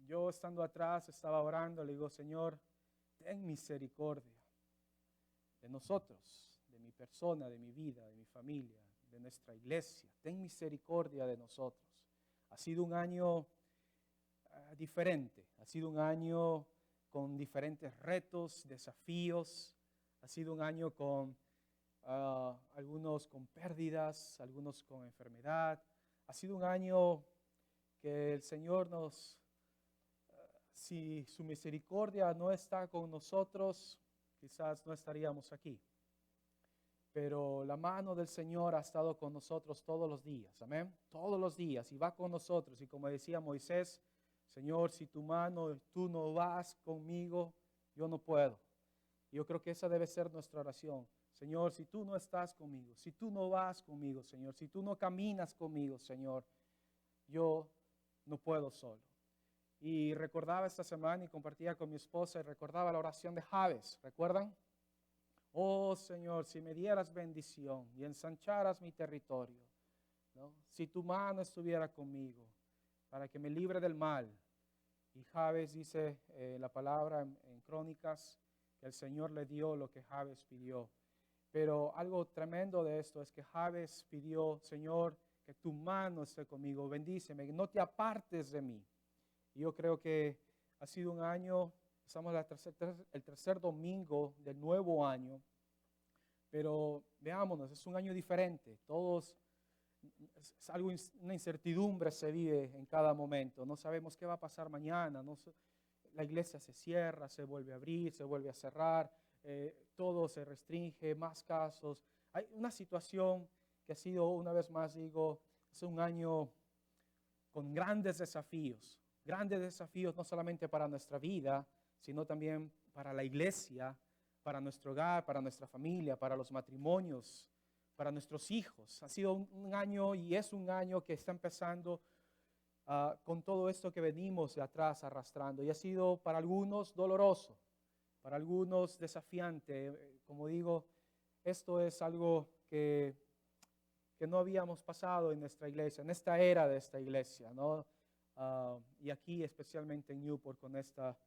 yo estando atrás estaba orando, le digo, Señor, ten misericordia de nosotros, de mi persona, de mi vida, de mi familia, de nuestra iglesia. Ten misericordia de nosotros. Ha sido un año diferente, ha sido un año con diferentes retos, desafíos, ha sido un año con algunos con pérdidas, algunos con enfermedad. Ha sido un año que el Señor si su misericordia no está con nosotros, quizás no estaríamos aquí. Pero la mano del Señor ha estado con nosotros todos los días, amén. Todos los días, y va con nosotros. Y como decía Moisés, Señor, si tú no vas conmigo, yo no puedo. Y yo creo que esa debe ser nuestra oración. Señor, si tú no estás conmigo, si tú no vas conmigo, Señor, si tú no caminas conmigo, Señor, yo no puedo solo. Y recordaba esta semana y compartía con mi esposa y recordaba la oración de Jabes, ¿recuerdan? Oh Señor, si me dieras bendición y ensancharas mi territorio, ¿no? Si tu mano estuviera conmigo para que me libre del mal. Y Jabes dice la palabra en Crónicas que el Señor le dio lo que Jabes pidió. Pero algo tremendo de esto es que Jabes pidió, Señor, que tu mano esté conmigo, bendíceme, no te apartes de mí. Y yo creo que ha sido un año, estamos el tercer domingo del nuevo año, pero veámonos, es un año diferente, es algo, una incertidumbre se vive en cada momento, no sabemos qué va a pasar mañana, la iglesia se cierra, se vuelve a abrir, se vuelve a cerrar, todo se restringe, más casos. Hay una situación que ha sido, una vez más digo, es un año con grandes desafíos no solamente para nuestra vida, sino también para la iglesia, para nuestro hogar, para nuestra familia, para los matrimonios, para nuestros hijos. Ha sido un año y es un año que está empezando con todo esto que venimos de atrás arrastrando. Y ha sido para algunos doloroso, para algunos desafiante. Como digo, esto es algo que no habíamos pasado en nuestra iglesia, en esta era de esta iglesia, ¿no? Y aquí especialmente en Newport con esta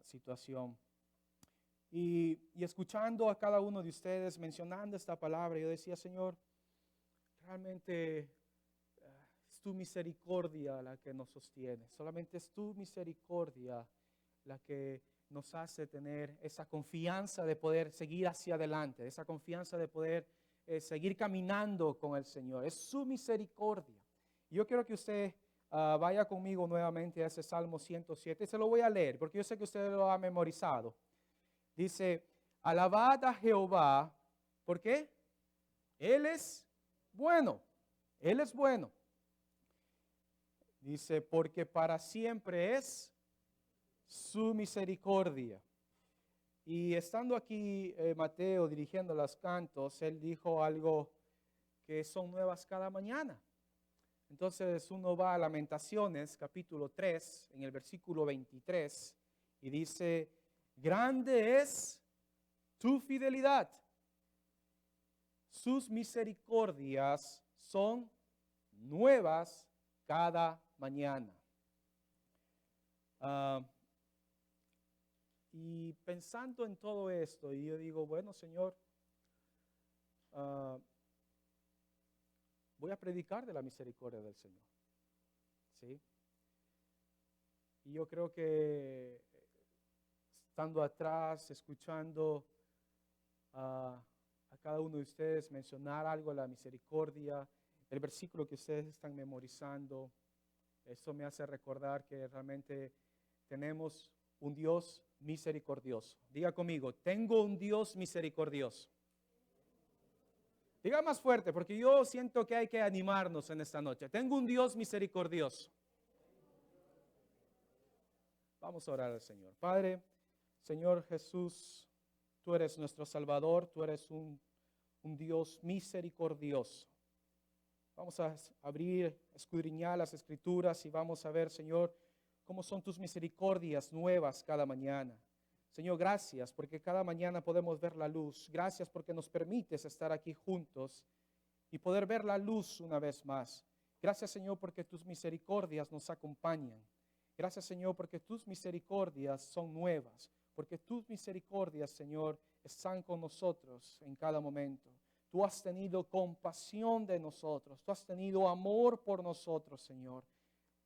situación. Y escuchando a cada uno de ustedes mencionando esta palabra, yo decía, Señor, realmente es tu misericordia la que nos sostiene. Solamente es tu misericordia la que nos hace tener esa confianza de poder seguir hacia adelante, esa confianza de poder seguir caminando con el Señor. Es su misericordia. Yo quiero que usted vaya conmigo nuevamente a ese Salmo 107. Se lo voy a leer porque yo sé que usted lo ha memorizado. Dice, alabad a Jehová. ¿Por qué? Él es bueno. Él es bueno. Dice, porque para siempre es su misericordia. Y estando aquí Mateo dirigiendo los cantos, él dijo algo que son nuevas cada mañana. Entonces uno va a Lamentaciones, capítulo 3, en el versículo 23, y dice, grande es tu fidelidad. Sus misericordias son nuevas cada mañana. Y pensando en todo esto, y yo digo, bueno, Señor, voy a predicar de la misericordia del Señor. ¿Sí? Y yo creo que estando atrás, escuchando a cada uno de ustedes mencionar algo de la misericordia, el versículo que ustedes están memorizando, esto me hace recordar que realmente tenemos un Dios misericordioso. Diga conmigo, tengo un Dios misericordioso. Diga más fuerte, porque yo siento que hay que animarnos en esta noche. Tengo un Dios misericordioso. Vamos a orar al Señor. Padre, Señor Jesús, tú eres nuestro Salvador, tú eres un Dios misericordioso. Vamos a abrir, escudriñar las Escrituras y vamos a ver, Señor, cómo son tus misericordias nuevas cada mañana. Señor, gracias porque cada mañana podemos ver la luz. Gracias porque nos permites estar aquí juntos y poder ver la luz una vez más. Gracias, Señor, porque tus misericordias nos acompañan. Gracias, Señor, porque tus misericordias son nuevas, porque tus misericordias, Señor, están con nosotros en cada momento. Tú has tenido compasión de nosotros, tú has tenido amor por nosotros, Señor.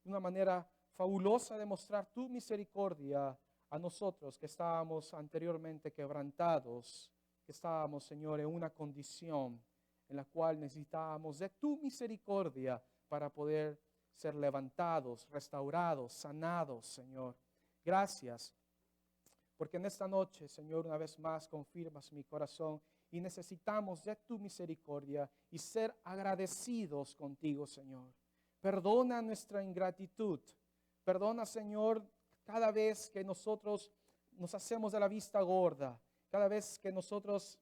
Una manera fabulosa de mostrar tu misericordia a nosotros que estábamos anteriormente quebrantados, que estábamos, Señor, en una condición en la cual necesitábamos de tu misericordia para poder ser levantados, restaurados, sanados, Señor. Gracias, porque en esta noche, Señor, una vez más confirmas mi corazón y necesitamos de tu misericordia y ser agradecidos contigo, Señor. Perdona nuestra ingratitud. Perdona, Señor, cada vez que nosotros nos hacemos de la vista gorda, cada vez que nosotros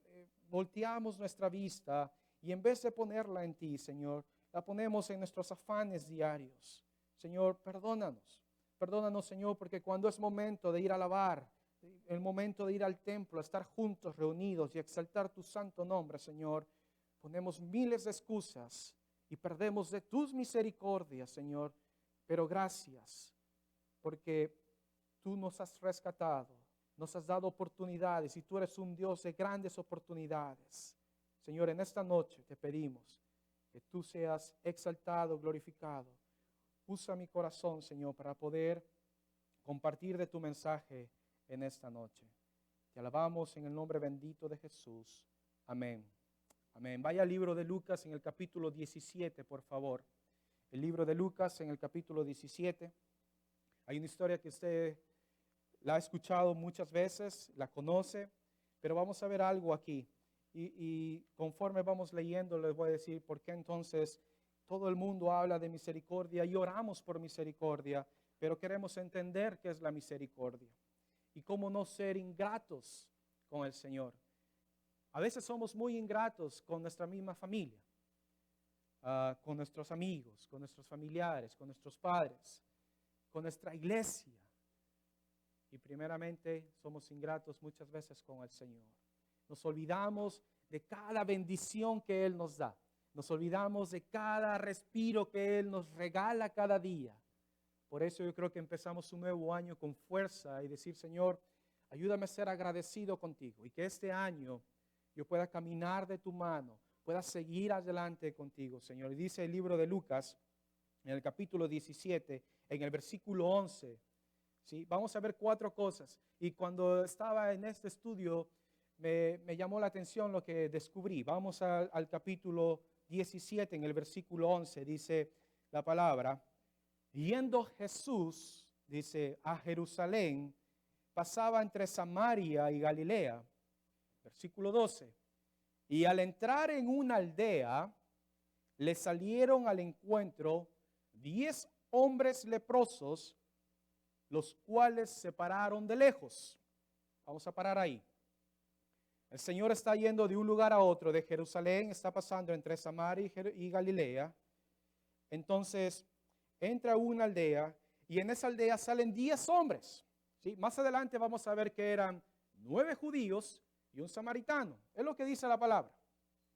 volteamos nuestra vista y en vez de ponerla en ti, Señor, la ponemos en nuestros afanes diarios. Señor, perdónanos. Perdónanos, Señor, porque cuando es momento de ir a alabar, el momento de ir al templo, estar juntos, reunidos y exaltar tu santo nombre, Señor, ponemos miles de excusas y perdemos de tus misericordias, Señor. Pero gracias, porque tú nos has rescatado, nos has dado oportunidades y tú eres un Dios de grandes oportunidades. Señor, en esta noche te pedimos que tú seas exaltado, glorificado. Usa mi corazón, Señor, para poder compartir de tu mensaje en esta noche. Te alabamos en el nombre bendito de Jesús. Amén. Amén. Vaya al libro de Lucas en el capítulo 17, por favor. El libro de Lucas en el capítulo 17. Hay una historia que usted la ha escuchado muchas veces, la conoce, pero vamos a ver algo aquí. Y conforme vamos leyendo, les voy a decir por qué entonces todo el mundo habla de misericordia y oramos por misericordia, pero queremos entender qué es la misericordia y cómo no ser ingratos con el Señor. A veces somos muy ingratos con nuestra misma familia, con nuestros amigos, con nuestros familiares, con nuestros padres, con nuestra iglesia. Y primeramente somos ingratos muchas veces con el Señor. Nos olvidamos de cada bendición que Él nos da. Nos olvidamos de cada respiro que Él nos regala cada día. Por eso yo creo que empezamos un nuevo año con fuerza y decir, Señor, ayúdame a ser agradecido contigo y que este año yo pueda caminar de tu mano, pueda seguir adelante contigo, Señor. Y dice el libro de Lucas, en el capítulo 17, en el versículo 11, ¿sí? Vamos a ver 4 cosas. Y cuando estaba en este estudio, me llamó la atención lo que descubrí. Vamos al capítulo 17, en el versículo 11, dice la palabra, yendo Jesús, dice, a Jerusalén, pasaba entre Samaria y Galilea. Versículo 12. Y al entrar en una aldea, le salieron al encuentro 10 hombres leprosos, los cuales se pararon de lejos. Vamos a parar ahí. El Señor está yendo de un lugar a otro, de Jerusalén, está pasando entre Samaria y Galilea. Entonces, entra a una aldea y en esa aldea salen 10 hombres. ¿Sí? Más adelante vamos a ver que eran 9 judíos y un samaritano. Es lo que dice la palabra.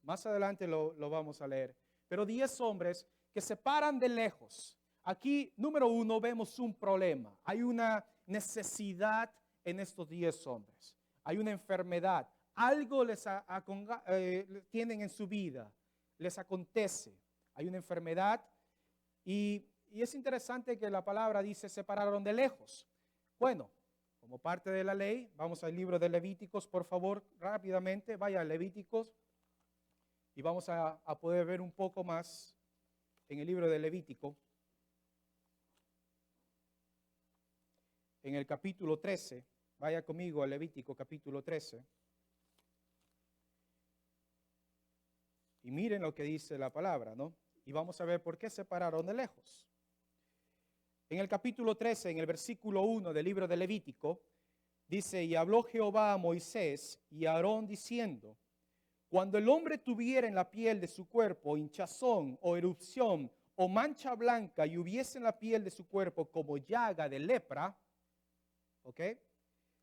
Más adelante lo vamos a leer. Pero 10 hombres que se paran de lejos. Aquí, número 1, vemos un problema. Hay una necesidad en estos 10 hombres. Hay una enfermedad. Algo tienen en su vida. Les acontece. Hay una enfermedad y es interesante que la palabra dice se pararon de lejos. Bueno, como parte de la ley, vamos al libro de Levíticos, por favor, rápidamente, vaya a Levíticos y vamos a poder ver un poco más en el libro de Levítico. En el capítulo 13, vaya conmigo a Levítico capítulo 13. Y miren lo que dice la palabra, ¿no? Y vamos a ver por qué se pararon de lejos. En el capítulo 13, en el versículo 1 del libro de Levítico, dice, y habló Jehová a Moisés y a Aarón diciendo, cuando el hombre tuviera en la piel de su cuerpo hinchazón o erupción o mancha blanca y hubiese en la piel de su cuerpo como llaga de lepra, ¿ok?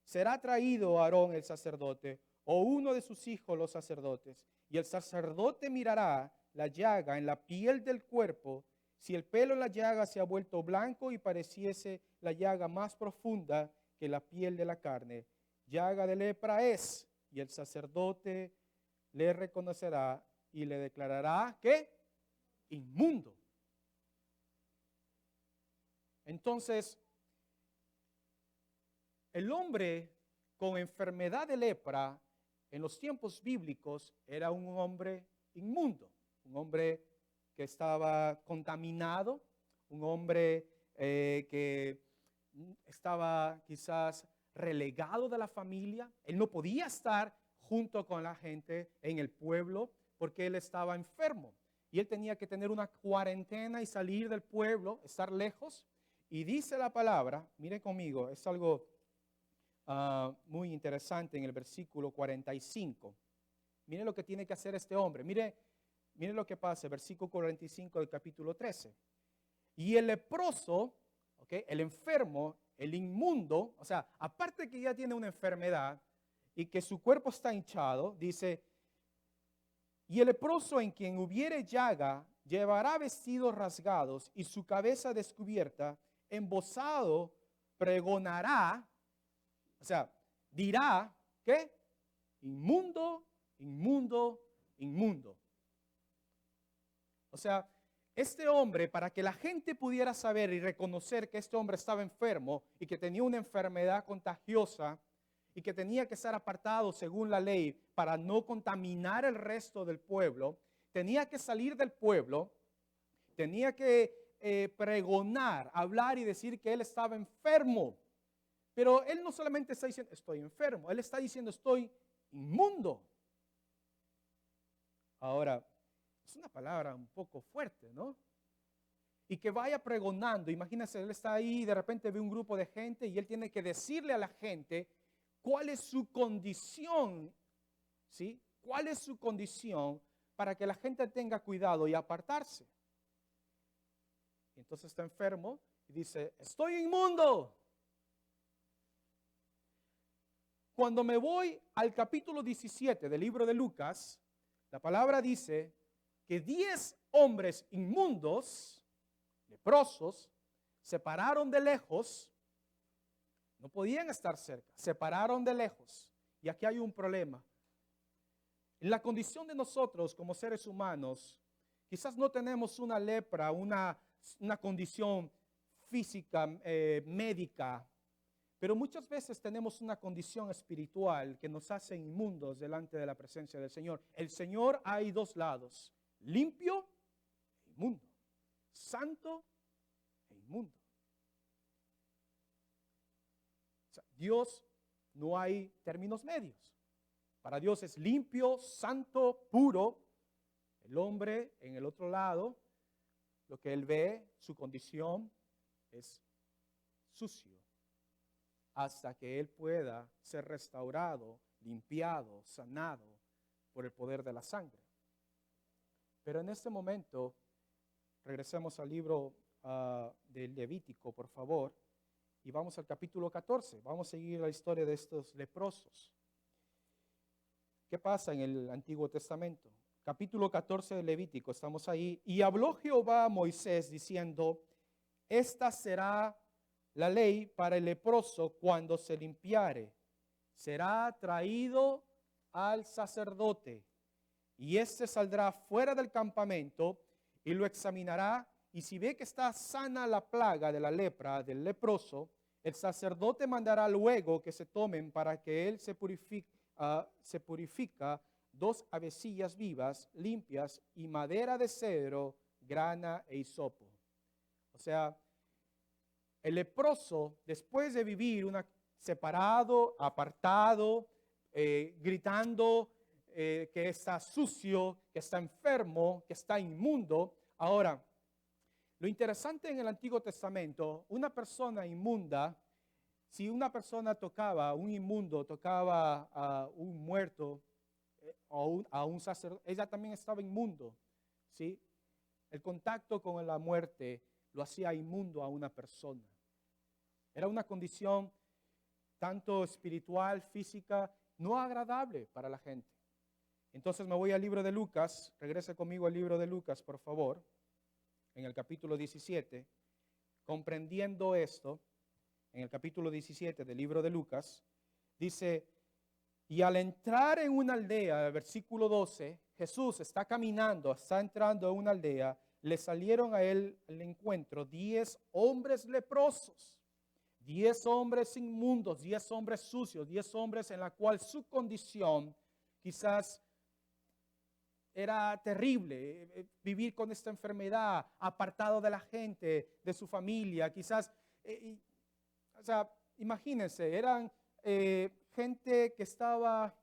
Será traído a Aarón el sacerdote o uno de sus hijos los sacerdotes, y el sacerdote mirará la llaga en la piel del cuerpo. Si el pelo en la llaga se ha vuelto blanco y pareciese la llaga más profunda que la piel de la carne, llaga de lepra es, y el sacerdote le reconocerá y le declarará, ¿qué? Inmundo. Entonces, el hombre con enfermedad de lepra en los tiempos bíblicos era un hombre inmundo, un hombre que estaba contaminado, un hombre que estaba quizás relegado de la familia. Él no podía estar junto con la gente en el pueblo porque él estaba enfermo. Y él tenía que tener una cuarentena y salir del pueblo, estar lejos. Y dice la palabra, mire conmigo, es algo muy interesante en el versículo 45. Mire lo que tiene que hacer este hombre. Mire lo que pasa, versículo 45 del capítulo 13. Y el leproso, ¿okay? El enfermo, el inmundo, o sea, aparte que ya tiene una enfermedad y que su cuerpo está hinchado, dice, y el leproso en quien hubiere llaga llevará vestidos rasgados y su cabeza descubierta, embozado, pregonará, o sea, dirá, ¿qué? Inmundo, inmundo, inmundo. O sea, este hombre, para que la gente pudiera saber y reconocer que este hombre estaba enfermo y que tenía una enfermedad contagiosa y que tenía que ser apartado según la ley para no contaminar el resto del pueblo, tenía que salir del pueblo, tenía que pregonar, hablar y decir que él estaba enfermo. Pero él no solamente está diciendo estoy enfermo, él está diciendo estoy inmundo. Ahora, es una palabra un poco fuerte, ¿no? Y que vaya pregonando, imagínense, él está ahí y de repente ve un grupo de gente y él tiene que decirle a la gente cuál es su condición, ¿sí? ¿Cuál es su condición para que la gente tenga cuidado y apartarse? Y entonces está enfermo y dice, estoy inmundo. Cuando me voy al capítulo 17 del libro de Lucas, la palabra dice que 10 hombres inmundos, leprosos, se pararon de lejos, no podían estar cerca, se pararon de lejos. Y aquí hay un problema. En la condición de nosotros como seres humanos, quizás no tenemos una lepra, una condición física, médica, pero muchas veces tenemos una condición espiritual que nos hace inmundos delante de la presencia del Señor. El Señor hay dos lados, limpio e inmundo, santo e inmundo. O sea, Dios no hay términos medios. Para Dios es limpio, santo, puro. El hombre en el otro lado, lo que él ve, su condición es sucio, hasta que él pueda ser restaurado, limpiado, sanado por el poder de la sangre. Pero en este momento, regresemos al libro del Levítico, por favor, y vamos al capítulo 14. Vamos a seguir la historia de estos leprosos. ¿Qué pasa en el Antiguo Testamento? Capítulo 14 de Levítico, estamos ahí. Y habló Jehová a Moisés diciendo, esta será la ley para el leproso cuando se limpiare. Será traído al sacerdote y éste saldrá fuera del campamento y lo examinará, y si ve que está sana la plaga de la lepra del leproso, el sacerdote mandará luego que se tomen para que él se purifica 2 avecillas vivas, limpias, y madera de cedro, grana e hisopo. O sea, el leproso, después de vivir separado, apartado, gritando que está sucio, que está enfermo, que está inmundo. Ahora, lo interesante en el Antiguo Testamento, una persona inmunda, si una persona tocaba, un inmundo tocaba a un muerto o a un sacerdote, ella también estaba inmundo, ¿sí? El contacto con la muerte lo hacía inmundo a una persona. Era una condición tanto espiritual, física, no agradable para la gente. Entonces me voy al libro de Lucas, regrese conmigo al libro de Lucas, por favor. en el capítulo 17, comprendiendo esto, en el capítulo 17 del libro de Lucas, dice, y al entrar en una aldea, el versículo 12, Jesús está caminando, está entrando en una aldea, le salieron a él al encuentro 10 hombres leprosos, 10 hombres inmundos, 10 hombres sucios, 10 hombres en la cual su condición quizás era terrible, vivir con esta enfermedad, apartado de la gente, de su familia, quizás, o sea, imagínense, eran gente que estaba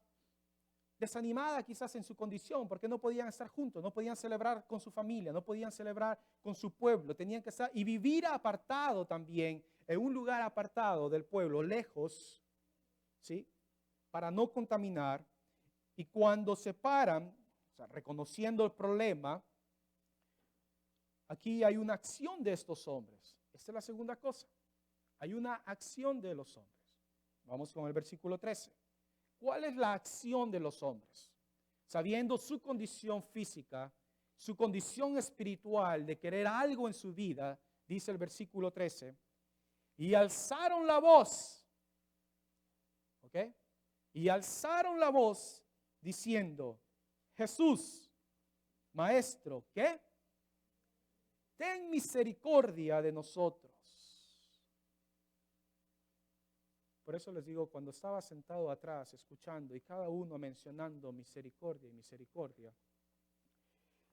desanimada quizás en su condición, porque no podían estar juntos, no podían celebrar con su familia, no podían celebrar con su pueblo, tenían que estar y vivir apartado también, en un lugar apartado del pueblo, lejos, ¿sí? Para no contaminar. Y cuando se paran, o sea, reconociendo el problema, aquí hay una acción de estos hombres. Esta es la segunda cosa. Hay una acción de los hombres. Vamos con el versículo 13. ¿Cuál es la acción de los hombres? Sabiendo su condición física, su condición espiritual de querer algo en su vida, dice el versículo 13, y alzaron la voz, ¿ok? Y alzaron la voz diciendo, Jesús, Maestro, ¿qué? Ten misericordia de nosotros. Por eso les digo, cuando estaba sentado atrás escuchando y cada uno mencionando misericordia y misericordia,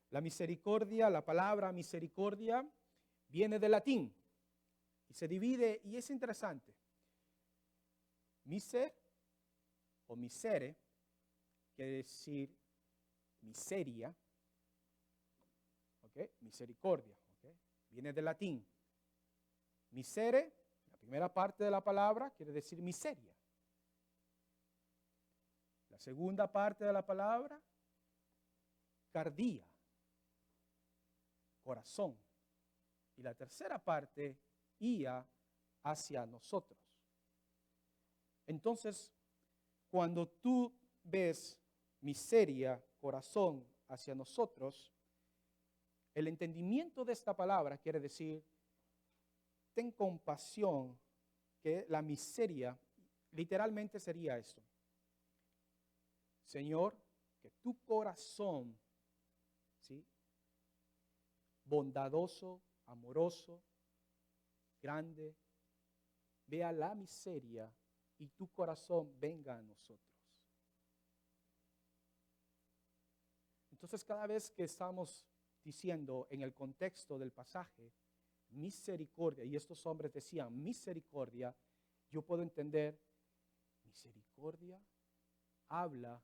la misericordia, la palabra misericordia viene del latín y se divide, y es interesante. Miser o misere quiere decir miseria, ¿ok? Misericordia, ¿ok? Viene del latín. Misere, la primera parte de la palabra quiere decir miseria. La segunda parte de la palabra, cardía, corazón. Y la tercera parte, ia, hacia nosotros. Entonces, cuando tú ves miseria, corazón hacia nosotros, el entendimiento de esta palabra quiere decir, ten compasión, que la miseria literalmente sería esto. Señor, que tu corazón, ¿sí?, bondadoso, amoroso, grande, vea la miseria y tu corazón venga a nosotros. Entonces, cada vez que estamos diciendo en el contexto del pasaje, misericordia, y estos hombres decían misericordia, yo puedo entender, misericordia habla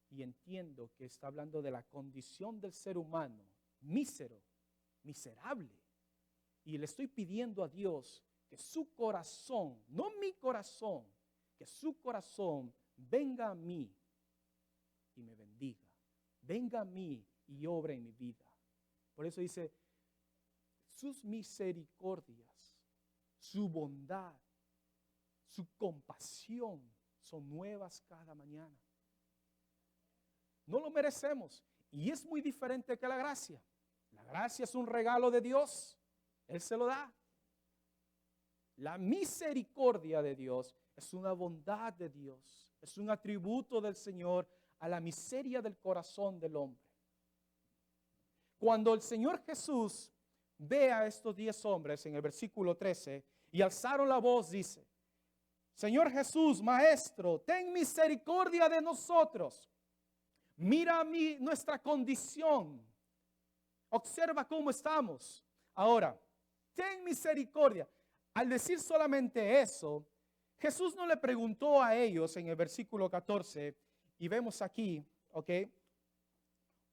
y entiendo que está hablando de la condición del ser humano, mísero, miserable. Y le estoy pidiendo a Dios que su corazón, no mi corazón, que su corazón venga a mí y me bendiga. Venga a mí y obra en mi vida. Por eso dice, sus misericordias, su bondad, su compasión son nuevas cada mañana. No lo merecemos y es muy diferente que la gracia. La gracia es un regalo de Dios, Él se lo da. La misericordia de Dios es una bondad de Dios, es un atributo del Señor a la miseria del corazón del hombre. Cuando el Señor Jesús ve a estos 10 hombres en el versículo 13 y alzaron la voz, dice, Señor Jesús, Maestro, ten misericordia de nosotros. Mira nuestra condición. Observa cómo estamos. Ahora, ten misericordia. Al decir solamente eso, Jesús no le preguntó a ellos en el versículo 14, y vemos aquí, ¿ok?,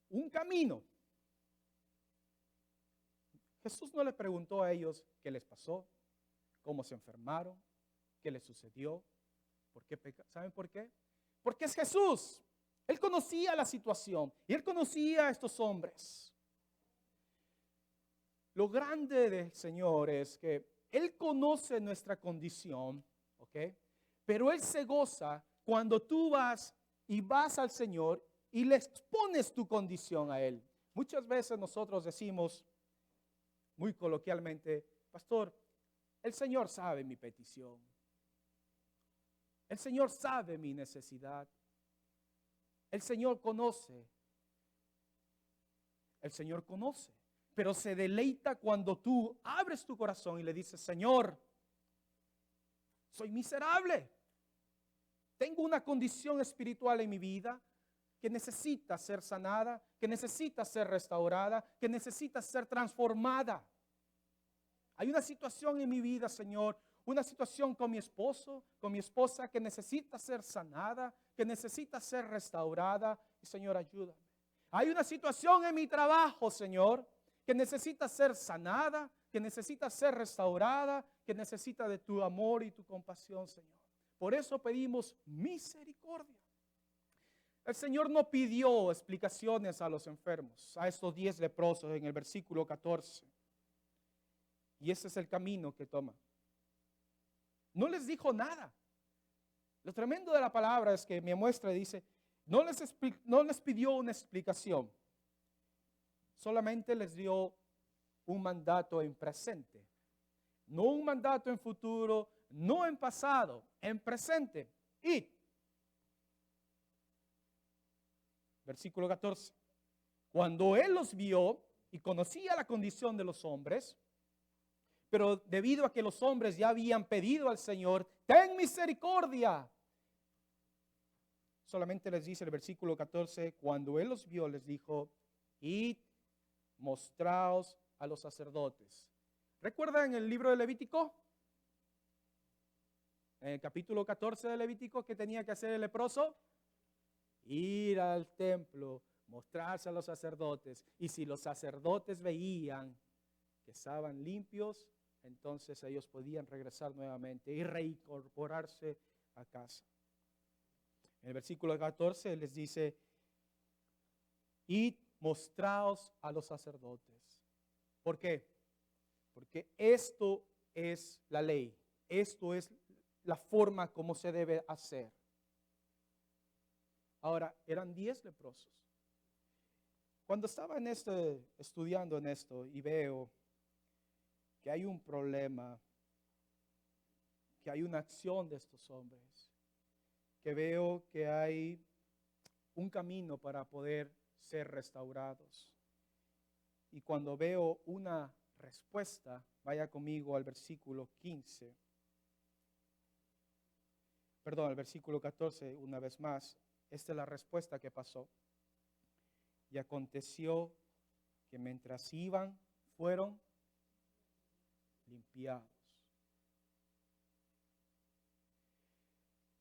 un camino. Jesús no le preguntó a ellos qué les pasó, cómo se enfermaron, qué les sucedió, por qué pecaron. ¿Saben por qué? Porque es Jesús. Él conocía la situación y Él conocía a estos hombres. Lo grande del Señor es que Él conoce nuestra condición, ¿ok? Pero Él se goza cuando tú vas al Señor y le expones tu condición a Él. Muchas veces nosotros decimos, muy coloquialmente, pastor, el Señor sabe mi petición. El Señor sabe mi necesidad. El Señor conoce. El Señor conoce. Pero se deleita cuando tú abres tu corazón y le dices, Señor, soy miserable. Tengo una condición espiritual en mi vida que necesita ser sanada, que necesita ser restaurada, que necesita ser transformada. Hay una situación en mi vida, Señor, una situación con mi esposo, con mi esposa que necesita ser sanada, que necesita ser restaurada. Y Señor, ayúdame. Hay una situación en mi trabajo, Señor, que necesita ser sanada, que necesita ser restaurada, que necesita de tu amor y tu compasión, Señor. Por eso pedimos misericordia. El Señor no pidió explicaciones a los enfermos, a estos 10 leprosos en el versículo 14. Y ese es el camino que toma. No les dijo nada. Lo tremendo de la palabra es que me muestra y dice, no les pidió una explicación. Solamente les dio un mandato en presente. No un mandato en futuro, no en pasado, en presente. Id. Versículo 14. Cuando él los vio y conocía la condición de los hombres, pero debido a que los hombres ya habían pedido al Señor, ten misericordia. Solamente les dice el versículo 14, cuando él los vio, les dijo, id, mostraos a los sacerdotes. ¿Recuerdan el libro de Levítico? En el capítulo 14 de Levítico, ¿qué tenía que hacer el leproso? Ir al templo, mostrarse a los sacerdotes. Y si los sacerdotes veían que estaban limpios, entonces ellos podían regresar nuevamente y reincorporarse a casa. En el versículo 14 les dice, id, mostraos a los sacerdotes. ¿Por qué? Porque esto es la ley, esto es la forma como se debe hacer. Ahora, eran 10 leprosos. Cuando estaba estudiando en esto y veo que hay un problema, que hay una acción de estos hombres, que veo que hay un camino para poder ser restaurados. Y cuando veo una respuesta, vaya conmigo al versículo 15. Perdón, al versículo 14, una vez más. Esta es la respuesta que pasó. Y aconteció que mientras iban, fueron limpiados.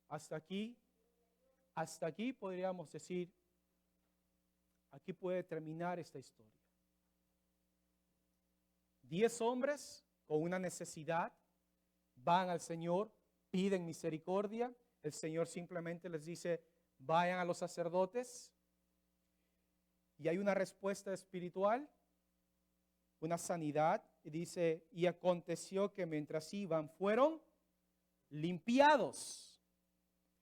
Hasta aquí podríamos decir, aquí puede terminar esta historia. 10 hombres con una necesidad van al Señor, piden misericordia. El Señor simplemente les dice, vayan a los sacerdotes. Y hay una respuesta espiritual, una sanidad. Y dice, y aconteció que mientras iban, fueron limpiados.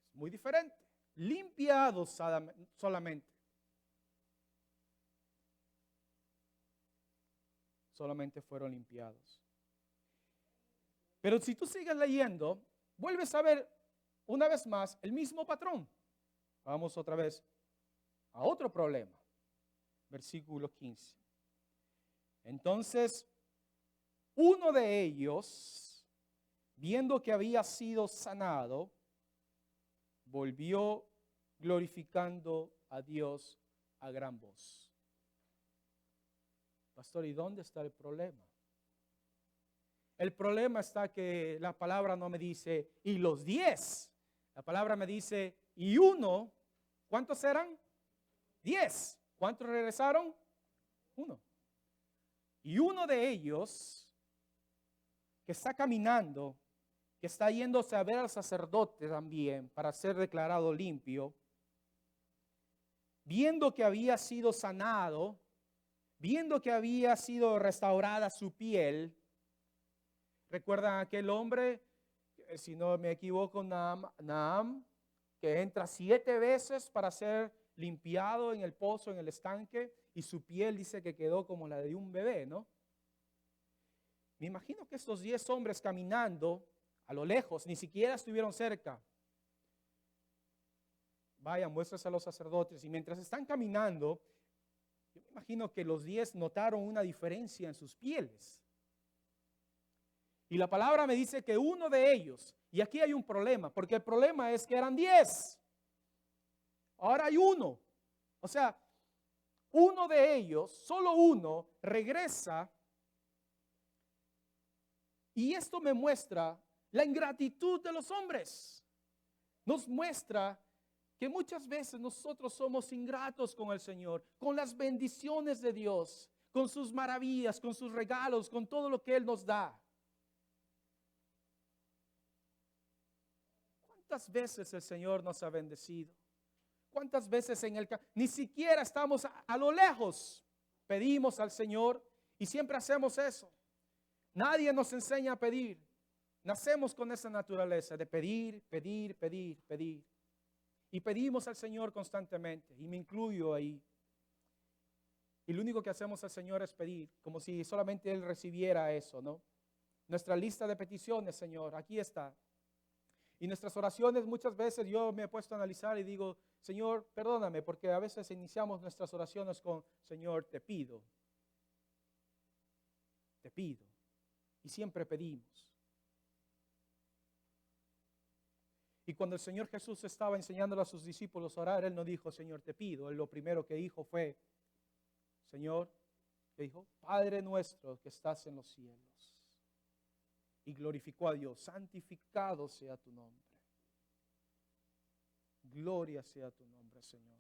Es muy diferente. Limpiados solamente. Solamente fueron limpiados. Pero si tú sigues leyendo, vuelves a ver una vez más el mismo patrón. Vamos otra vez a otro problema. Versículo 15. Entonces, uno de ellos, viendo que había sido sanado, volvió glorificando a Dios a gran voz. Pastor, ¿y dónde está el problema? El problema está que la palabra no me dice, y los 10. La palabra me dice, y uno. ¿Cuántos eran? 10. ¿Cuántos regresaron? 1. Y uno de ellos, que está caminando, que está yéndose a ver al sacerdote también para ser declarado limpio, viendo que había sido sanado, viendo que había sido restaurada su piel. ¿Recuerdan aquel hombre, si no me equivoco, Naam, que entra 7 veces para ser limpiado en el pozo, en el estanque, y su piel dice que quedó como la de un bebé, ¿no? Me imagino que estos 10 hombres caminando a lo lejos, ni siquiera estuvieron cerca. Vayan, muéstrase a los sacerdotes. Y mientras están caminando, yo me imagino que los 10 notaron una diferencia en sus pieles. Y la palabra me dice que uno de ellos, y aquí hay un problema, porque el problema es que eran 10. Ahora hay uno. O sea, uno de ellos, solo uno, regresa. Y esto me muestra la ingratitud de los hombres. Nos muestra que muchas veces nosotros somos ingratos con el Señor, con las bendiciones de Dios, con sus maravillas, con sus regalos, con todo lo que Él nos da. ¿Cuántas veces el Señor nos ha bendecido? ¿Cuántas veces ni siquiera estamos a lo lejos? Pedimos al Señor y siempre hacemos eso. Nadie nos enseña a pedir. Nacemos con esa naturaleza de pedir, pedir, pedir, pedir. Y pedimos al Señor constantemente, y me incluyo ahí. Y lo único que hacemos al Señor es pedir, como si solamente Él recibiera eso, ¿no? Nuestra lista de peticiones, Señor, aquí está. Y nuestras oraciones muchas veces yo me he puesto a analizar y digo, Señor, perdóname, porque a veces iniciamos nuestras oraciones con, Señor, te pido. Te pido. Y siempre pedimos. Y cuando el Señor Jesús estaba enseñándole a sus discípulos a orar, Él no dijo, Señor, te pido. Él lo primero que dijo fue, Señor, ¿qué dijo? Padre nuestro que estás en los cielos. Y glorificó a Dios, santificado sea tu nombre. Gloria sea tu nombre, Señor.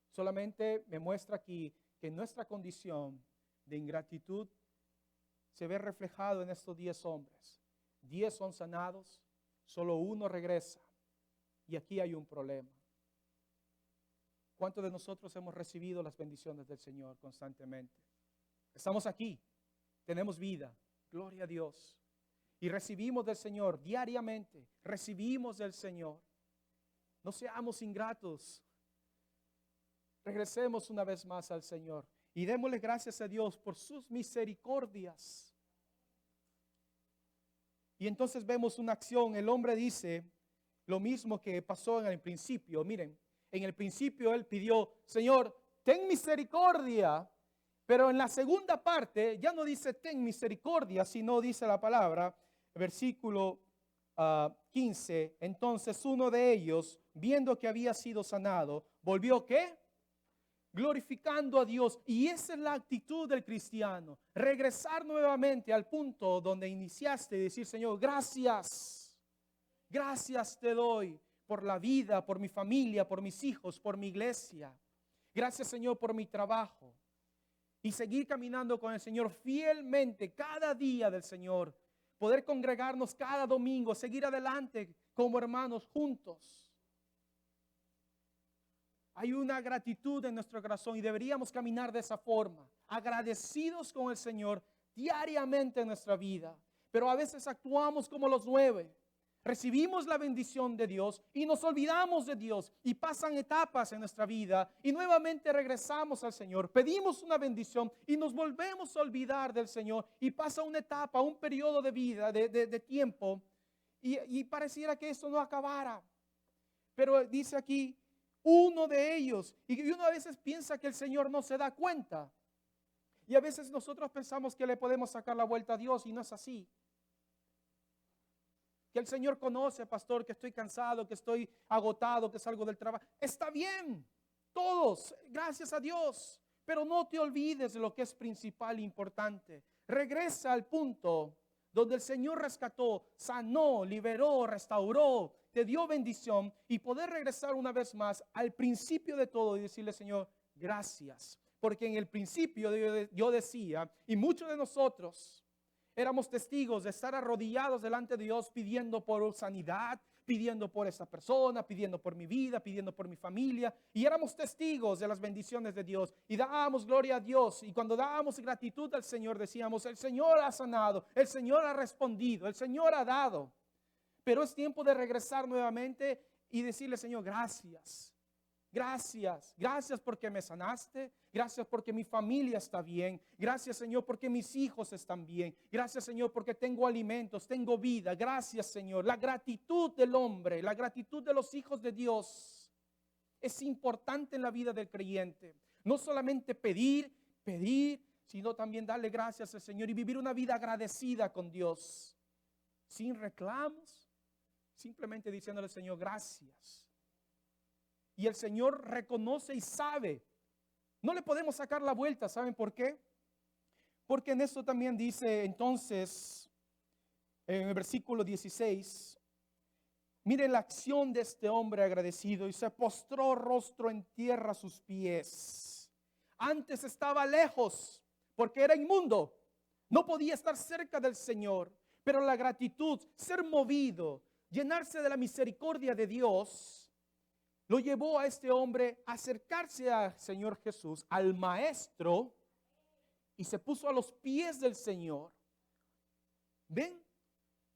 Solamente me muestra aquí que nuestra condición de ingratitud se ve reflejado en estos 10 hombres. 10 son sanados. Solo uno regresa. Y aquí hay un problema. ¿Cuántos de nosotros hemos recibido las bendiciones del Señor constantemente? Estamos aquí, tenemos vida, gloria a Dios. Y recibimos del Señor diariamente, recibimos del Señor. No seamos ingratos. Regresemos una vez más al Señor y démosle gracias a Dios por sus misericordias. Y entonces vemos una acción. El hombre dice lo mismo que pasó en el principio. Miren, en el principio él pidió, Señor, ten misericordia. Pero en la segunda parte ya no dice ten misericordia, sino dice la palabra, versículo 15. Entonces uno de ellos, viendo que había sido sanado, volvió ¿qué? Glorificando a Dios. Y esa es la actitud del cristiano. Regresar nuevamente al punto donde iniciaste y decir, Señor, gracias. Gracias te doy por la vida, por mi familia, por mis hijos, por mi iglesia. Gracias, Señor, por mi trabajo. Y seguir caminando con el Señor fielmente cada día del Señor. Poder congregarnos cada domingo, seguir adelante como hermanos juntos. Hay una gratitud en nuestro corazón y deberíamos caminar de esa forma, agradecidos con el Señor diariamente en nuestra vida. Pero a veces actuamos como los 9. Recibimos la bendición de Dios y nos olvidamos de Dios y pasan etapas en nuestra vida y nuevamente regresamos al Señor. Pedimos una bendición y nos volvemos a olvidar del Señor y pasa una etapa, un periodo de vida, de tiempo y pareciera que esto no acabara. Pero dice aquí, uno de ellos, y uno a veces piensa que el Señor no se da cuenta. Y a veces nosotros pensamos que le podemos sacar la vuelta a Dios y no es así. Que el Señor conoce, pastor, que estoy cansado, que estoy agotado, que salgo del trabajo. Está bien, todos, gracias a Dios. Pero no te olvides de lo que es principal e importante. Regresa al punto donde el Señor rescató, sanó, liberó, restauró, te dio bendición y poder regresar una vez más al principio de todo y decirle, Señor, gracias. Porque en el principio yo decía, y muchos de nosotros éramos testigos de estar arrodillados delante de Dios pidiendo por sanidad, pidiendo por esa persona, pidiendo por mi vida, pidiendo por mi familia. Y éramos testigos de las bendiciones de Dios y dábamos gloria a Dios. Y cuando dábamos gratitud al Señor decíamos, el Señor ha sanado, el Señor ha respondido, el Señor ha dado. Pero es tiempo de regresar nuevamente y decirle, Señor, gracias. Gracias, gracias porque me sanaste. Gracias porque mi familia está bien. Gracias, Señor, porque mis hijos están bien. Gracias, Señor, porque tengo alimentos, tengo vida. Gracias, Señor. La gratitud del hombre, la gratitud de los hijos de Dios es importante en la vida del creyente. No solamente pedir, sino también darle gracias al Señor y vivir una vida agradecida con Dios, sin reclamos, simplemente diciéndole al Señor gracias. Y el Señor reconoce y sabe. No le podemos sacar la vuelta, ¿saben por qué? Porque en esto también dice entonces, en el versículo 16, miren la acción de este hombre agradecido, y se postró rostro en tierra a sus pies. Antes estaba lejos porque era inmundo, no podía estar cerca del Señor, pero la gratitud, ser movido, llenarse de la misericordia de Dios, lo llevó a este hombre a acercarse al Señor Jesús, al Maestro, y se puso a los pies del Señor. ¿Ven?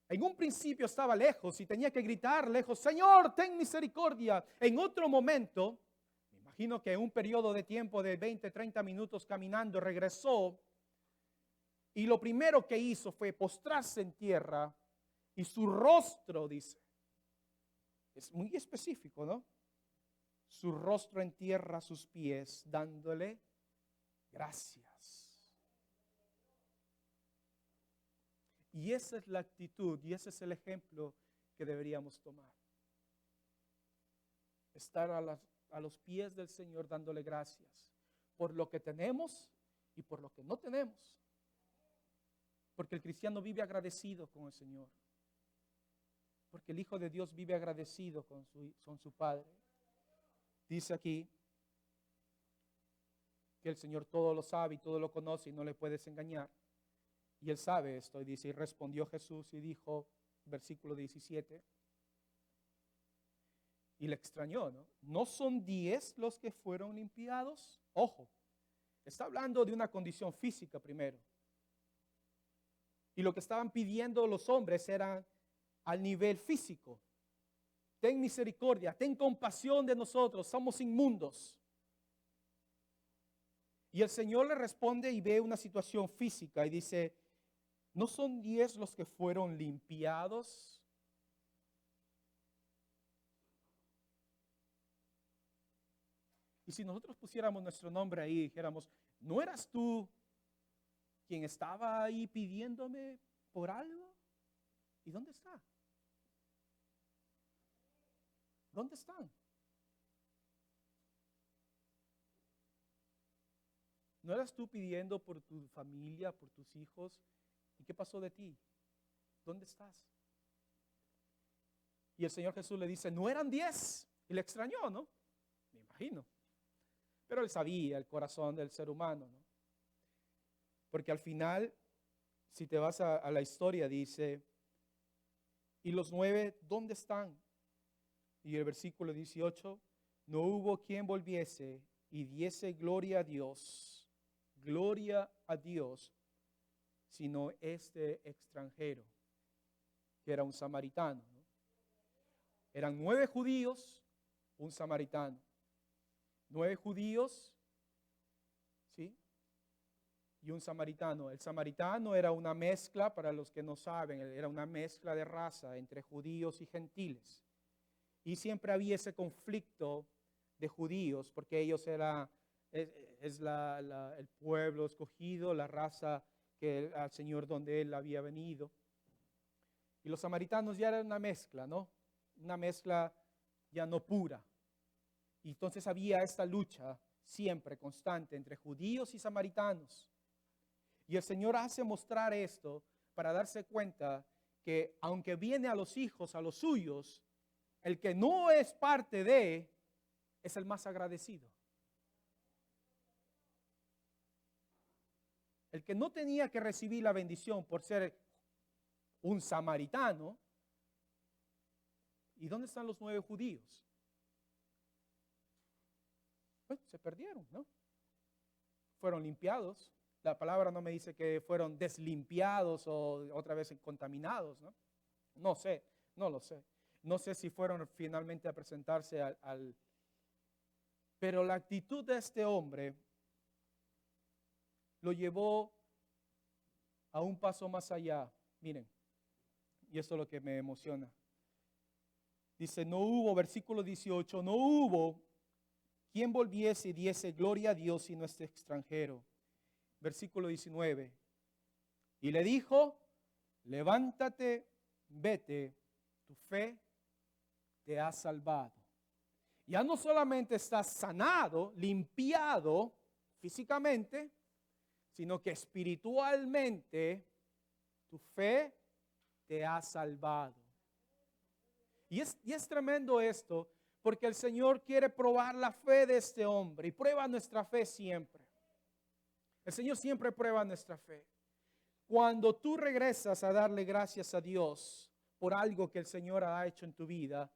En un principio estaba lejos y tenía que gritar lejos, Señor, ten misericordia. En otro momento, me imagino que en un periodo de tiempo de 20, 30 minutos caminando, regresó y lo primero que hizo fue postrarse en tierra y su rostro, dice, es muy específico, ¿no? Su rostro en tierra a sus pies, dándole gracias. Y esa es la actitud y ese es el ejemplo que deberíamos tomar. Estar a los pies del Señor dándole gracias por lo que tenemos y por lo que no tenemos. Porque el cristiano vive agradecido con el Señor. Porque el Hijo de Dios vive agradecido con su Padre. Dice aquí que el Señor todo lo sabe y todo lo conoce y no le puedes engañar. Y Él sabe esto y dice, y respondió Jesús y dijo, versículo 17, y le extrañó, ¿no? ¿No son 10 los que fueron limpiados? Ojo, está hablando de una condición física primero. Y lo que estaban pidiendo los hombres era al nivel físico. Ten misericordia, ten compasión de nosotros, somos inmundos. Y el Señor le responde y ve una situación física y dice, ¿no son 10 los que fueron limpiados? Y si nosotros pusiéramos nuestro nombre ahí y dijéramos, ¿no eras tú quien estaba ahí pidiéndome por algo? ¿Y dónde está? ¿Dónde están? ¿No eras tú pidiendo por tu familia, por tus hijos? ¿Y qué pasó de ti? ¿Dónde estás? Y el Señor Jesús le dice, ¿no eran 10? Y le extrañó, ¿no? Me imagino. Pero Él sabía el corazón del ser humano, ¿no? Porque al final, si te vas a la historia, dice, ¿y los 9 dónde están? Y el versículo 18, no hubo quien volviese y diese gloria a Dios, sino este extranjero, que era un samaritano, ¿no? Eran 9 judíos, un samaritano. 9 judíos, ¿sí? Y un samaritano. El samaritano era una mezcla, para los que no saben, era una mezcla de raza entre judíos y gentiles. Y siempre había ese conflicto de judíos, porque ellos es el pueblo escogido, la raza que al Señor donde Él había venido. Y los samaritanos ya eran una mezcla, ¿no? Una mezcla ya no pura. Y entonces había esta lucha siempre constante entre judíos y samaritanos. Y el Señor hace mostrar esto para darse cuenta que aunque viene a los hijos, a los suyos, el que no es parte de, es el más agradecido. El que no tenía que recibir la bendición por ser un samaritano. ¿Y dónde están los 9 judíos? Pues se perdieron, ¿no? Fueron limpiados. La palabra no me dice que fueron deslimpiados o otra vez contaminados, ¿no? No sé, no lo sé. No sé si fueron finalmente a presentarse Pero la actitud de este hombre lo llevó a un paso más allá. Miren, y esto es lo que me emociona. Dice, no hubo, versículo 18, no hubo quien volviese y diese gloria a Dios sino este extranjero. Versículo 19. Y le dijo, levántate, vete, tu fe te ha salvado. Ya no solamente estás sanado, limpiado físicamente, sino que espiritualmente tu fe te ha salvado. Y es tremendo esto, porque el Señor quiere probar la fe de este hombre y prueba nuestra fe siempre. El Señor siempre prueba nuestra fe. Cuando tú regresas a darle gracias a Dios por algo que el Señor ha hecho en tu vida,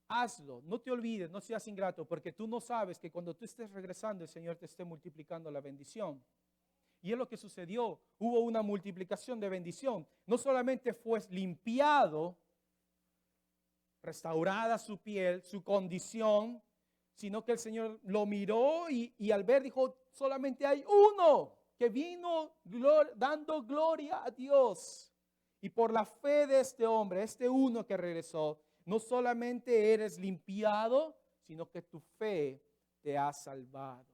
hazlo, no te olvides, no seas ingrato, porque tú no sabes que cuando tú estés regresando el Señor te esté multiplicando la bendición. Y es lo que sucedió, hubo una multiplicación de bendición. No solamente fue limpiado, restaurada su piel, su condición, sino que el Señor lo miró y al ver dijo, solamente hay uno que vino dando gloria a Dios. Y por la fe de este hombre, este uno que regresó, no solamente eres limpiado, sino que tu fe te ha salvado.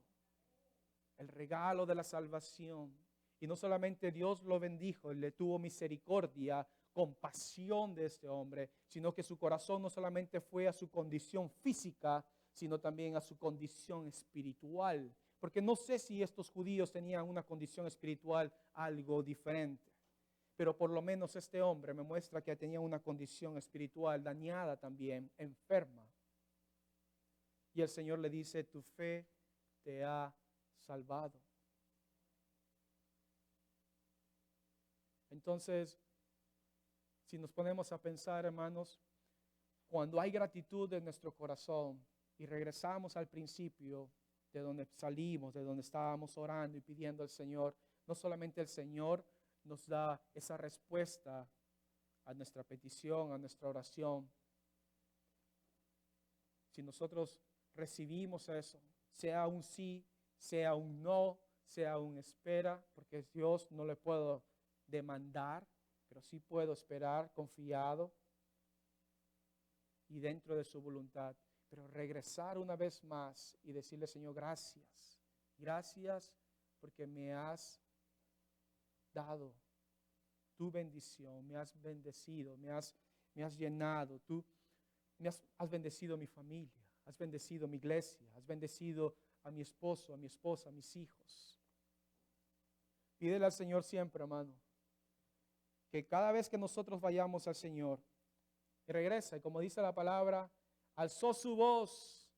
El regalo de la salvación. Y no solamente Dios lo bendijo, le tuvo misericordia, compasión de este hombre, sino que su corazón no solamente fue a su condición física, sino también a su condición espiritual. Porque no sé si estos judíos tenían una condición espiritual algo diferente. Pero por lo menos este hombre me muestra que tenía una condición espiritual dañada también, enferma. Y el Señor le dice, tu fe te ha salvado. Entonces, si nos ponemos a pensar, hermanos, cuando hay gratitud en nuestro corazón y regresamos al principio de donde salimos, de donde estábamos orando y pidiendo al Señor, no solamente el Señor nos da esa respuesta a nuestra petición, a nuestra oración. Si nosotros recibimos eso, sea un sí, sea un no, sea un espera, porque Dios no le puedo demandar, pero sí puedo esperar confiado y dentro de su voluntad. Pero regresar una vez más y decirle, Señor, gracias. Gracias porque me has dado tu bendición, me has bendecido, me has llenado, tú has bendecido mi familia, has bendecido mi iglesia, has bendecido a mi esposo, a mi esposa, a mis hijos. Pídele al Señor siempre, hermano, que cada vez que nosotros vayamos al Señor, y regresa, y como dice la palabra, alzó su voz,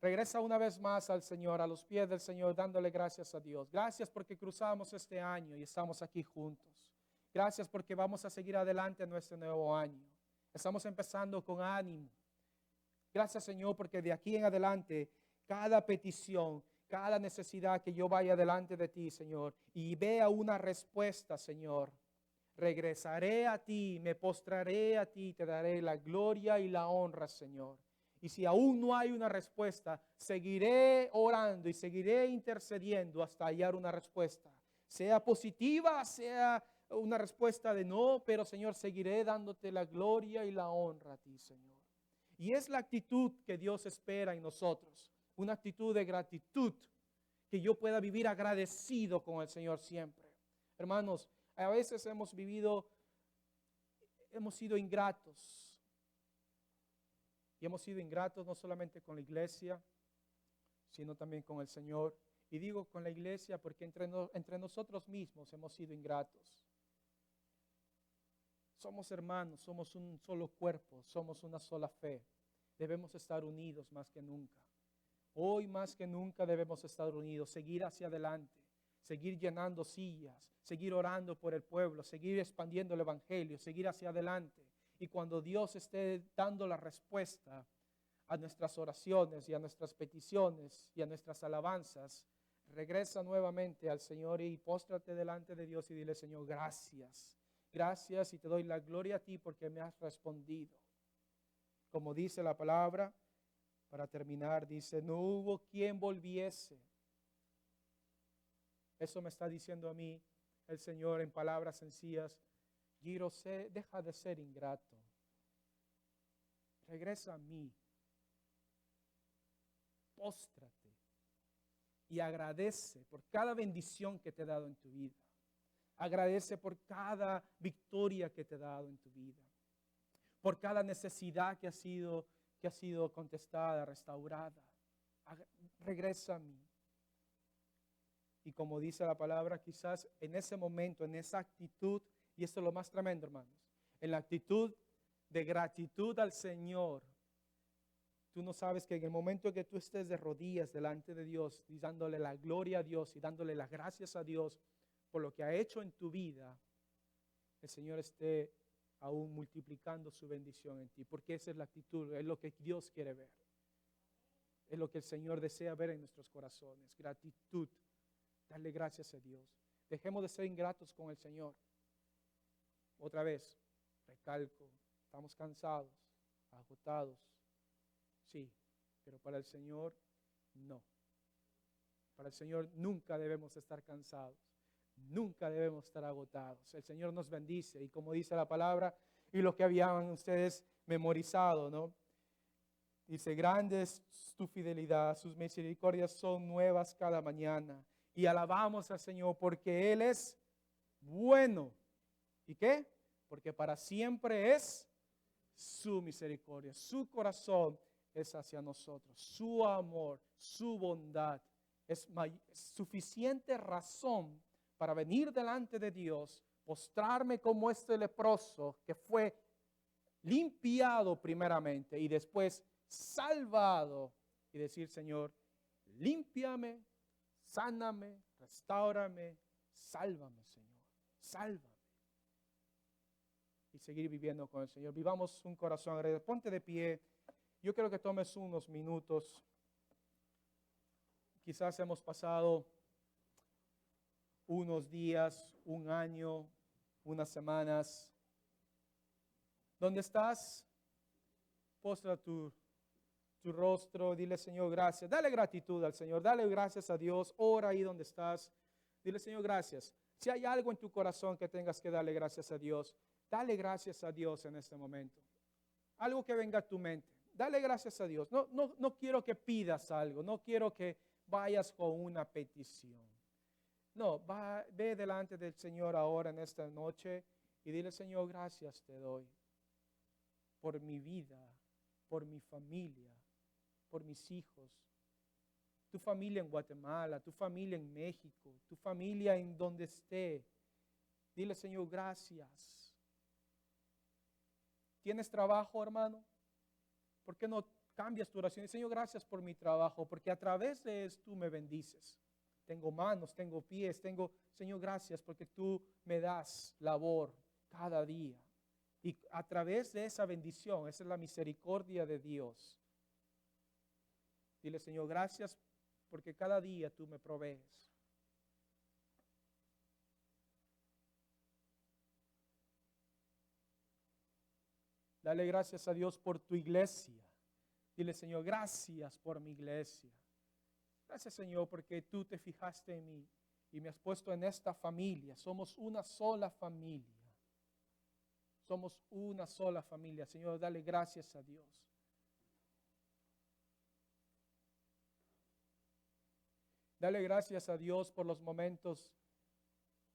regresa una vez más al Señor, a los pies del Señor, dándole gracias a Dios. Gracias porque cruzamos este año y estamos aquí juntos. Gracias porque vamos a seguir adelante en nuestro nuevo año. Estamos empezando con ánimo. Gracias, Señor, porque de aquí en adelante, cada petición, cada necesidad que yo vaya delante de ti, Señor, y vea una respuesta, Señor, regresaré a ti, me postraré a ti, te daré la gloria y la honra, Señor. Y si aún no hay una respuesta, seguiré orando y seguiré intercediendo hasta hallar una respuesta. Sea positiva, sea una respuesta de no, pero Señor, seguiré dándote la gloria y la honra a ti, Señor. Y es la actitud que Dios espera en nosotros, una actitud de gratitud, que yo pueda vivir agradecido con el Señor siempre. Hermanos, a veces hemos sido ingratos. Y hemos sido ingratos no solamente con la iglesia, sino también con el Señor. Y digo con la iglesia porque entre nosotros mismos hemos sido ingratos. Somos hermanos, somos un solo cuerpo, somos una sola fe. Debemos estar unidos más que nunca. Hoy más que nunca debemos estar unidos, seguir hacia adelante, seguir llenando sillas, seguir orando por el pueblo, seguir expandiendo el evangelio, seguir hacia adelante. Y cuando Dios esté dando la respuesta a nuestras oraciones y a nuestras peticiones y a nuestras alabanzas, regresa nuevamente al Señor y póstrate delante de Dios y dile, Señor, gracias. Gracias y te doy la gloria a ti porque me has respondido. Como dice la palabra, Para terminar, dice, no hubo quien volviese. Eso me está diciendo a mí el Señor en palabras sencillas. Giro, deja de ser ingrato. Regresa a mí. Póstrate y agradece por cada bendición que te he dado en tu vida. Agradece por cada victoria que te he dado en tu vida. Por cada necesidad que ha sido contestada, restaurada. Regresa a mí. Y como dice la palabra, quizás en ese momento, en esa actitud, y esto es lo más tremendo, hermanos, en la actitud de gratitud al Señor, tú no sabes que en el momento que tú estés de rodillas delante de Dios, y dándole la gloria a Dios y dándole las gracias a Dios por lo que ha hecho en tu vida, el Señor esté aún multiplicando su bendición en ti, porque esa es la actitud, es lo que Dios quiere ver. Es lo que el Señor desea ver en nuestros corazones, gratitud, darle gracias a Dios. Dejemos de ser ingratos con el Señor. Otra vez, recalco, estamos cansados, agotados, sí, pero para el Señor no. Para el Señor nunca debemos estar cansados. Nunca debemos estar agotados. El Señor nos bendice y como dice la palabra y lo que habían ustedes memorizado, ¿no? Dice, grande es tu fidelidad, sus misericordias son nuevas cada mañana. Y alabamos al Señor porque Él es bueno. ¿Y qué? Porque para siempre es su misericordia, su corazón es hacia nosotros, su amor, su bondad. Es suficiente razón para venir delante de Dios, postrarme como este leproso que fue limpiado primeramente y después salvado y decir, Señor, límpiame, sáname, restáurame, sálvame, Señor, sálvame. Y seguir viviendo con el Señor. Vivamos un corazón agradecido. Ponte de pie. Yo quiero que tomes unos minutos. Quizás hemos pasado unos días, un año, unas semanas. ¿Dónde estás? Postra tu rostro, dile, Señor, gracias. Dale gratitud al Señor, dale gracias a Dios. Ora ahí donde estás. Dile, Señor, gracias. Si hay algo en tu corazón que tengas que darle gracias a Dios, dale gracias a Dios en este momento. Algo que venga a tu mente. Dale gracias a Dios. No quiero que pidas algo. No quiero que vayas con una petición. No, ve delante del Señor ahora en esta noche y dile, Señor, gracias te doy por mi vida, por mi familia, por mis hijos, tu familia en Guatemala, tu familia en México, tu familia en donde esté. Dile, Señor, gracias. ¿Tienes trabajo, hermano? ¿Por qué no cambias tu oración? Señor, gracias por mi trabajo, porque a través de esto tú me bendices. Tengo manos, tengo pies, Señor, gracias porque tú me das labor cada día. Y a través de esa bendición, esa es la misericordia de Dios. Dile, Señor, gracias porque cada día tú me provees. Dale gracias a Dios por tu iglesia. Dile, Señor, gracias por mi iglesia. Gracias, Señor, porque tú te fijaste en mí y me has puesto en esta familia. Somos una sola familia. Somos una sola familia. Señor, dale gracias a Dios. Dale gracias a Dios por los momentos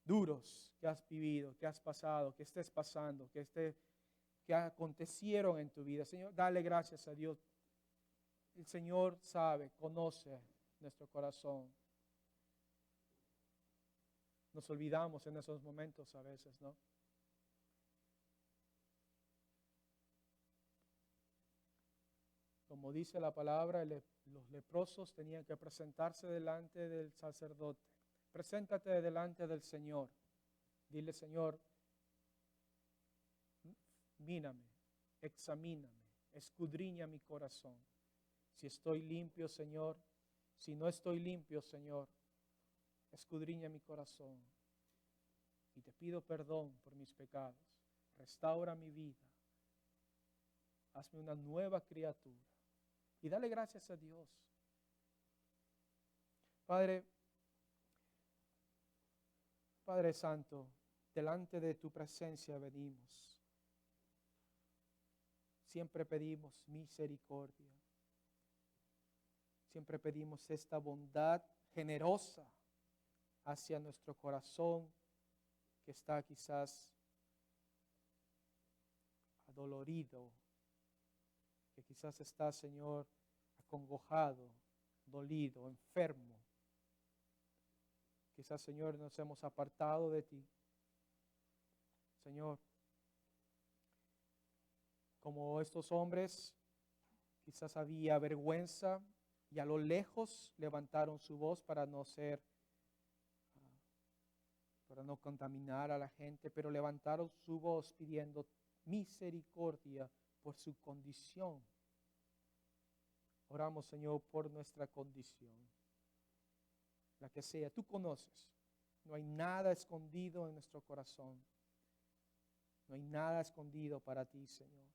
duros que has vivido, que has pasado, que estés pasando, que acontecieron en tu vida. Señor, dale gracias a Dios. El Señor sabe, conoce nuestro corazón. Nos olvidamos en esos momentos a veces, ¿no? Como dice la palabra, los leprosos tenían que presentarse delante del sacerdote. Preséntate delante del Señor. Dile, Señor, mírame, examíname, escudriña mi corazón. Si estoy limpio, Señor, si no estoy limpio, Señor, escudriña mi corazón. Y te pido perdón por mis pecados. Restaura mi vida. Hazme una nueva criatura. y dale gracias a Dios. Padre Santo, delante de tu presencia venimos. Siempre pedimos misericordia. Siempre pedimos esta bondad generosa hacia nuestro corazón que está quizás adolorido, que quizás está, Señor, acongojado, dolido, enfermo. Quizás, Señor, nos hemos apartado de ti. Señor, como estos hombres, quizás había vergüenza y a lo lejos levantaron su voz para no contaminar a la gente, pero levantaron su voz pidiendo misericordia por su condición. Oramos, Señor, por nuestra condición, la que sea. Tú conoces. No hay nada escondido en nuestro corazón. No hay nada escondido para ti, Señor.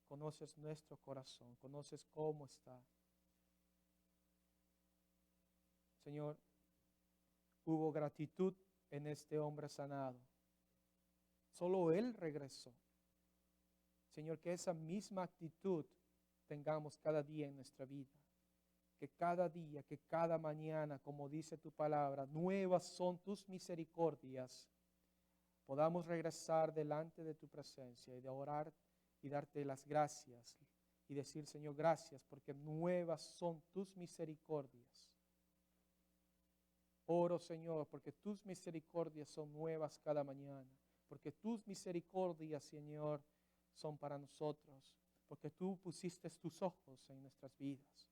Conoces nuestro corazón, conoces cómo está. Señor, hubo gratitud en este hombre sanado. Solo él regresó. Señor, que esa misma actitud tengamos cada día en nuestra vida. Que cada día, que cada mañana, como dice tu palabra, nuevas son tus misericordias. Podamos regresar delante de tu presencia y de orar y darte las gracias y decir, Señor, gracias porque nuevas son tus misericordias. Oro, Señor, porque tus misericordias son nuevas cada mañana, porque tus misericordias, Señor, son para nosotros, porque tú pusiste tus ojos en nuestras vidas.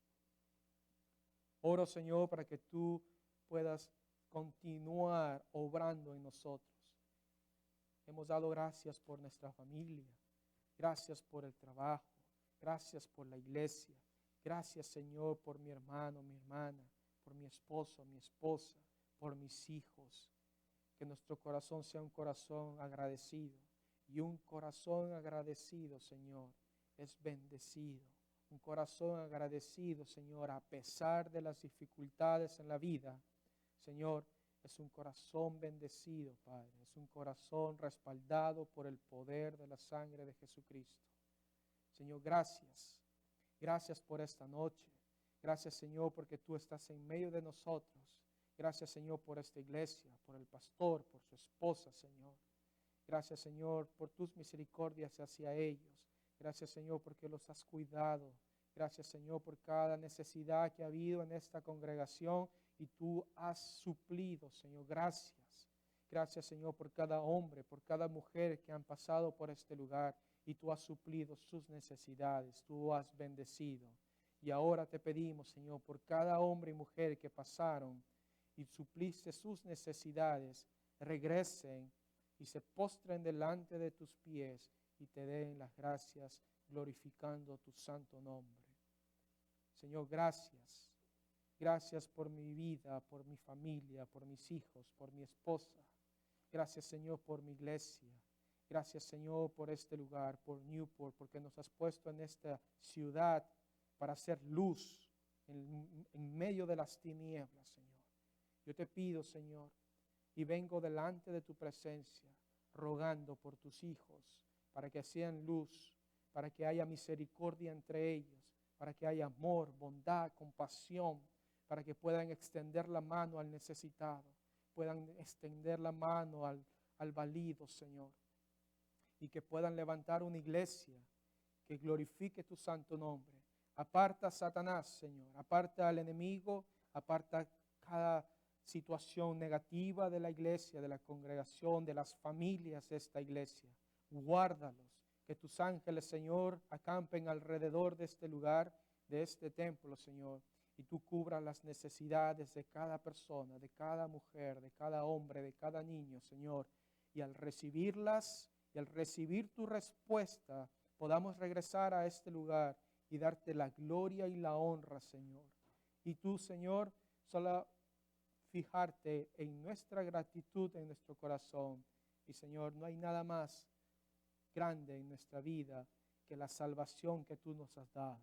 Oro, Señor, para que tú puedas continuar obrando en nosotros. Hemos dado gracias por nuestra familia, gracias por el trabajo, gracias por la iglesia, gracias, Señor, por mi hermano, mi hermana, por mi esposo, mi esposa, por mis hijos. Que nuestro corazón sea un corazón agradecido. Y un corazón agradecido, Señor, es bendecido. Un corazón agradecido, Señor, a pesar de las dificultades en la vida, Señor, es un corazón bendecido, Padre. Es un corazón respaldado por el poder de la sangre de Jesucristo. Señor, gracias. Gracias por esta noche. Gracias, Señor, porque tú estás en medio de nosotros. Gracias, Señor, por esta iglesia, por el pastor, por su esposa, Señor. Gracias, Señor, por tus misericordias hacia ellos. Gracias, Señor, porque los has cuidado. Gracias, Señor, por cada necesidad que ha habido en esta congregación y tú has suplido, Señor. Gracias. Gracias, Señor, por cada hombre, por cada mujer que han pasado por este lugar y tú has suplido sus necesidades. Tú has bendecido. Y ahora te pedimos, Señor, por cada hombre y mujer que pasaron y supliste sus necesidades, regresen y se postren delante de tus pies y te den las gracias glorificando tu santo nombre. Señor, gracias. Gracias por mi vida, por mi familia, por mis hijos, por mi esposa. Gracias, Señor, por mi iglesia. Gracias, Señor, por este lugar, por Newport, porque nos has puesto en esta ciudad para hacer luz en medio de las tinieblas, Señor. Yo te pido, Señor, y vengo delante de tu presencia, rogando por tus hijos, para que sean luz, para que haya misericordia entre ellos, para que haya amor, bondad, compasión, para que puedan extender la mano al necesitado, puedan extender la mano al valido, Señor, y que puedan levantar una iglesia que glorifique tu santo nombre. Aparta a Satanás, Señor, aparta al enemigo, aparta cada situación negativa de la iglesia, de la congregación, de las familias de esta iglesia. Guárdalos, que tus ángeles, Señor, acampen alrededor de este lugar, de este templo, Señor, y tú cubras las necesidades de cada persona, de cada mujer, de cada hombre, de cada niño, Señor, y al recibirlas y al recibir tu respuesta, podamos regresar a este lugar y darte la gloria y la honra, Señor. Y tú, Señor, solo fijarte en nuestra gratitud en nuestro corazón. Y Señor, no hay nada más grande en nuestra vida que la salvación que tú nos has dado.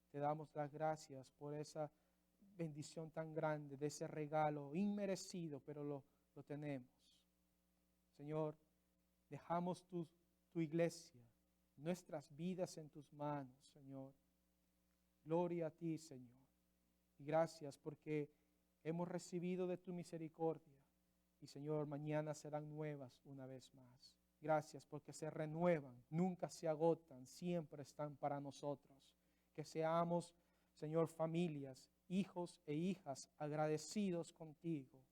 Te damos las gracias por esa bendición tan grande, de ese regalo inmerecido, pero lo tenemos. Señor, dejamos tu iglesia, nuestras vidas en tus manos, Señor. Gloria a ti, Señor. Y gracias porque hemos recibido de tu misericordia. Y, Señor, mañana serán nuevas una vez más. Gracias porque se renuevan, nunca se agotan, siempre están para nosotros. Que seamos, Señor, familias, hijos e hijas agradecidos contigo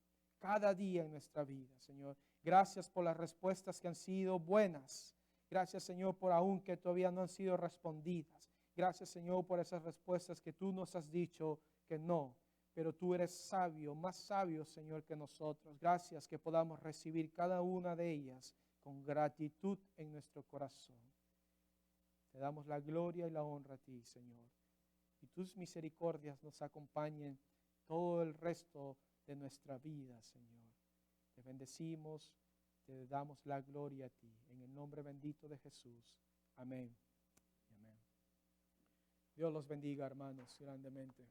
cada día en nuestra vida, Señor. Gracias por las respuestas que han sido buenas. Gracias, Señor, por aún que todavía no han sido respondidas. Gracias, Señor, por esas respuestas que tú nos has dicho que no. Pero tú eres sabio, más sabio, Señor, que nosotros. Gracias que podamos recibir cada una de ellas con gratitud en nuestro corazón. Te damos la gloria y la honra a ti, Señor. Y tus misericordias nos acompañen todo el resto de nuestra vida, Señor. Te bendecimos, te damos la gloria a ti. En el nombre bendito de Jesús. Amén. Amén. Dios los bendiga, hermanos, grandemente.